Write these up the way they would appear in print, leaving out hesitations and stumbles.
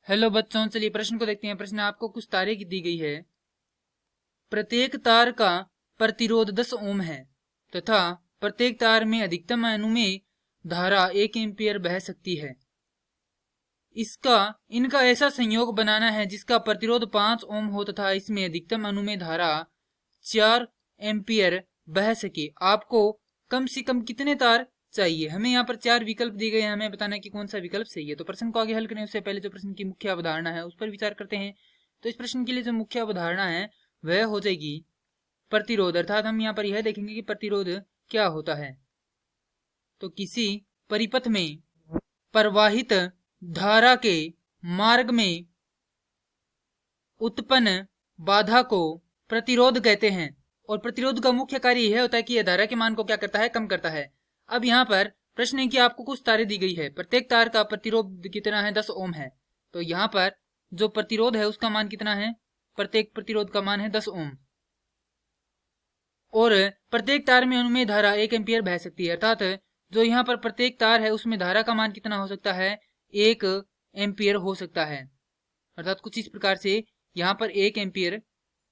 Hello बच्चों, चलिए प्रश्न को देखते हैं। प्रश्न आपको कुछ तारे की दी गई है। प्रत्येक तार का प्रतिरोध 10 ओम है तथा प्रत्येक तार में अधिकतम अनुमेय धारा 1 एम्पीयर बह सकती है। इनका ऐसा संयोग बनाना है जिसका प्रतिरोध 5 ओम हो तथा इसमें अधिकतम अनुमेय धारा 4 एम्पीयर बह सके। आपको कम से कम कितने तार चाहिए? हमें यहाँ पर 4 विकल्प दिए गए हैं, हमें बताना है कि कौन सा विकल्प सही है। तो प्रश्न को आगे हल करने उससे पहले जो प्रश्न की मुख्य अवधारणा है उस पर विचार करते हैं। तो इस प्रश्न के लिए जो मुख्य अवधारणा है वह हो जाएगी प्रतिरोध, अर्थात हम यहाँ पर यह देखेंगे कि प्रतिरोध क्या होता है। तो किसी परिपथ में प्रवाहित धारा के मार्ग में उत्पन्न बाधा को प्रतिरोध कहते हैं और प्रतिरोध का मुख्य कार्य यह होता है कि यह धारा के मान को क्या करता है, कम करता है। अब यहाँ पर प्रश्न है कि आपको कुछ तारें दी गई है, प्रत्येक तार का प्रतिरोध कितना है, 10 ओम है। तो यहाँ पर जो प्रतिरोध है उसका मान कितना है, प्रत्येक प्रतिरोध का मान है 10 ओम और प्रत्येक तार में अनुमेय धारा 1 एम्पीयर बह सकती है। अर्थात जो यहाँ पर प्रत्येक तार है उसमें धारा का मान कितना हो सकता है, 1 एम्पीयर हो सकता है। अर्थात कुछ इस प्रकार से यहाँ पर 1 एम्पीयर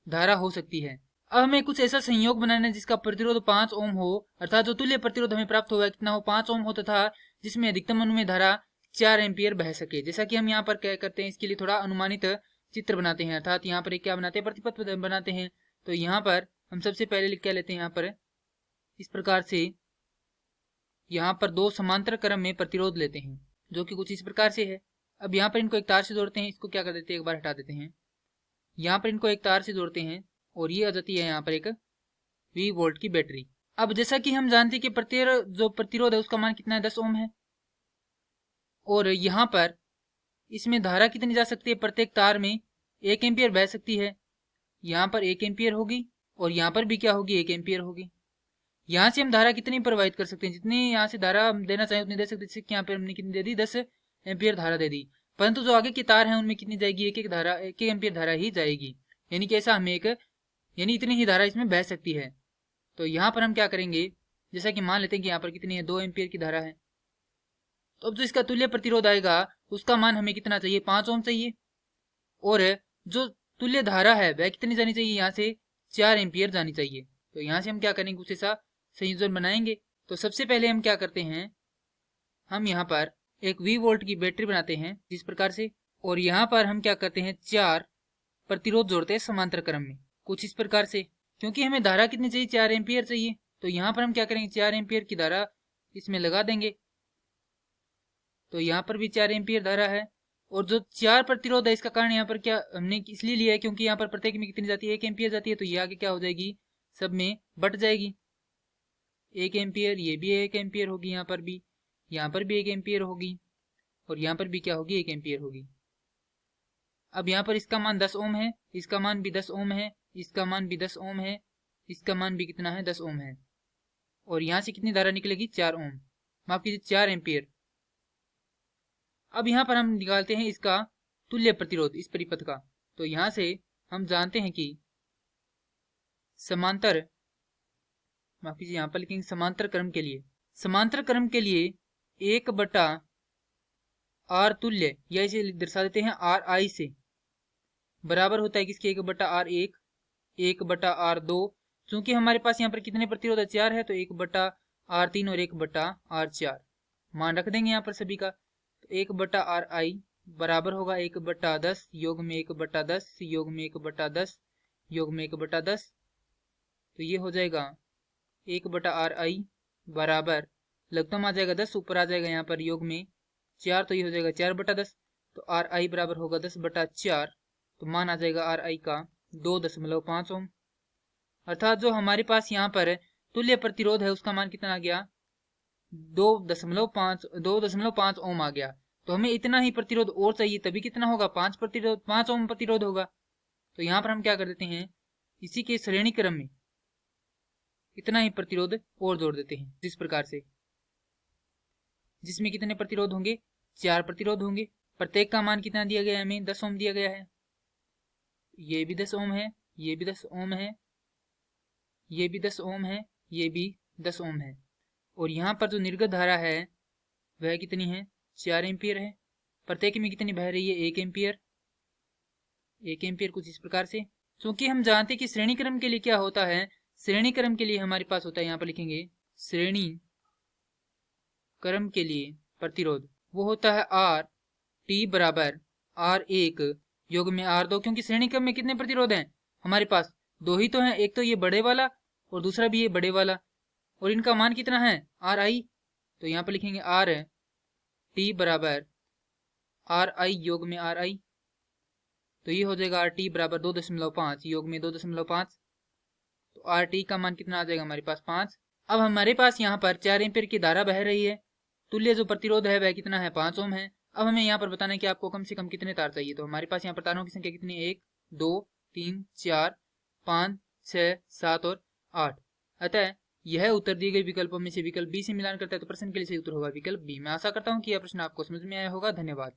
धारा हो सकती है। अब हमें कुछ ऐसा संयोग बनाना है जिसका प्रतिरोध 5 ओम हो, अर्थात जो तुल्य प्रतिरोध हमें प्राप्त होगा कितना हो, 5 ओम हो तथा जिसमें अधिकतम अनुमेय धारा 4 एम्पीयर बह सके। जैसा कि हम यहाँ पर क्या करते हैं, इसके लिए थोड़ा अनुमानित चित्र बनाते हैं, अर्थात यहाँ पर एक क्या बनाते हैं, प्रतिपथ बनाते हैं। तो यहाँ पर हम सबसे पहले क्या लेते हैं, यहाँ पर इस प्रकार से यहाँ पर 2 समांतर क्रम में प्रतिरोध लेते हैं जो कि कुछ इस प्रकार से है। अब यहाँ पर इनको एक तार से जोड़ते हैं, इसको क्या कर देते हैं, एक बार हटा देते हैं। यहाँ पर इनको एक तार से जोड़ते हैं और ये आ जाती है यहाँ पर एक 20 वोल्ट की बैटरी। अब जैसा कि हम जानते हैं कि प्रत्येक जो प्रतिरोध है उसका मान कितना है, 10 ओम है और यहाँ पर इसमें धारा कितनी जा सकती है, प्रत्येक तार में 1 एम्पीयर बह सकती है। यहाँ पर 1 एम्पीयर होगी और यहाँ पर भी क्या होगी, 1 एम्पीयर होगी। यहाँ से हम धारा कितनी प्रवाहित कर सकते हैं, जितनी यहाँ से धारा देना चाहे उतनी दे सकते हैं। जैसे कि यहाँ पर हमने कितनी दे दी, 10 एम्पीयर धारा दे दी, परंतु जो आगे के तार हैं उनमें कितनी जाएगी, एक एम्पीयर धारा ही जाएगी। यानी कि ऐसा हमें यानी इतनी ही धारा इसमें बह सकती है। तो यहाँ पर हम क्या करेंगे, जैसा कि मान लेते हैं कि यहाँ पर कितनी है, 2 एम्पीयर की धारा है। तो अब जो इसका तुल्य प्रतिरोध आएगा उसका मान हमें कितना चाहिए, 5 ओम चाहिए और जो तुल्य धारा है वह कितनी जानी चाहिए, यहाँ से 4 एम्पीयर जानी चाहिए। तो यहाँ से हम क्या करेंगे, कुछ ऐसा संयोजन बनाएंगे। तो सबसे पहले हम क्या करते हैं, हम यहाँ पर एक 20 वोल्ट की बैटरी बनाते हैं जिस प्रकार से, और यहाँ पर हम क्या करते हैं, 4 प्रतिरोध जोड़ते हैं समांतर क्रम में कुछ इस प्रकार से। क्योंकि हमें धारा कितनी चाहिए, 4 एम्पीयर चाहिए, तो यहाँ पर हम क्या करेंगे, 4 एम्पीयर की धारा इसमें लगा देंगे। तो यहाँ पर भी 4 एम्पीयर धारा है और जो 4 प्रतिरोध है इसका कारण यहाँ पर क्या हमने इसलिए लिया है क्योंकि यहाँ पर प्रत्येक में कितनी जाती है, 1 एम्पीयर जाती है। तो ये आगे क्या हो जाएगी, सब में बट जाएगी 1 एम्पीयर, ये भी 1 एम्पीयर होगी, यहाँ पर भी 1 एम्पीयर होगी और यहाँ पर भी क्या होगी, 1 एम्पीयर होगी। अब यहाँ पर इसका मान 10 ओम है, इसका मान भी 10 ओम है, इसका मान भी 10 ओम है, इसका मान भी कितना है, 10 ओम है और यहाँ से कितनी धारा निकलेगी, 4 ओम, माफ कीजिए 4 एम्पीयर। अब यहाँ पर हम निकालते हैं इसका तुल्य प्रतिरोध इस परिपथ का। तो यहाँ से हम जानते हैं कि समांतर, माफ कीजिए यहाँ पर लिखेंगे समांतर क्रम के लिए 1/r तुल्य, या इसे दर्शा देते हैं RI से बराबर होता है किसके, 1/R1, 1/R2। चूंकि हमारे पास यहाँ पर कितने प्रतिरोध है, 4 है, तो 1/R3 और 1/R4 मान रख देंगे यहाँ पर सभी का। तो 1/RI बराबर होगा 1/10 योग में 1/10 योग में 1/10 योग में 1/10। तो ये हो जाएगा 1/RI बराबर लघुत्तम आ जाएगा 10, ऊपर आ जाएगा यहाँ पर योग में 4, तो ये हो जाएगा 4/10। तो RI बराबर होगा 10/4, तो मान आ जाएगा RI का 2.5 ओम। अर्थात जो हमारे पास यहाँ पर तुल्य प्रतिरोध है उसका मान कितना आ गया, 2.5 ओम आ गया। तो हमें इतना ही प्रतिरोध और चाहिए, तभी कितना होगा, 5 ओम प्रतिरोध होगा। तो यहाँ पर हम क्या कर देते हैं, इसी के श्रेणी क्रम में इतना ही प्रतिरोध और जोड़ देते हैं जिस प्रकार से, जिसमें कितने प्रतिरोध होंगे, 4 प्रतिरोध होंगे। प्रत्येक का मान कितना दिया गया है, हमें 10 ओम दिया गया है। ये भी 10 ओम है, ये भी 10 ओम है, ये भी 10 ओम है, ये भी 10 ओम है और यहाँ पर जो निर्गत धारा है वह कितनी है, 4 एम्पीयर है। प्रत्येक में कितनी बह रही है, 1 एम्पियर। 1 एम्पियर कुछ इस प्रकार से। क्योंकि हम जानते हैं कि श्रेणी क्रम के लिए क्या होता है, श्रेणी क्रम के लिए हमारे पास होता है, यहाँ पर लिखेंगे श्रेणी क्रम के लिए प्रतिरोध वो होता है आर टी बराबर R1 योग में R2। क्योंकि श्रेणी क्रम में कितने प्रतिरोध हैं हमारे पास, 2 ही तो हैं, एक तो ये बड़े वाला और दूसरा भी ये बड़े वाला, और इनका मान कितना है, Ri। तो यहाँ पर लिखेंगे R T बराबर Ri योग में Ri। तो ये हो जाएगा RT बराबर 2.5 योग में 2.5। तो RT का मान कितना आ जाएगा हमारे पास 5। अब हमारे पास यहाँ पर 4 एम्पीयर की धारा बह रही है, तुल्य जो प्रतिरोध है वह कितना है, 5 ओम है। अब हमें यहाँ पर बताना है कि आपको कम से कम कितने तार चाहिए। तो हमारे पास यहाँ पर तारों की संख्या कितनी है, 1 2 3 4 5 6 7 और 8। अतः यह उत्तर दिए गए विकल्पों में से विकल्प बी से मिलान करता है, तो प्रश्न के लिए सही उत्तर होगा विकल्प बी। मैं आशा करता हूँ कि यह प्रश्न आपको समझ में आया होगा। धन्यवाद।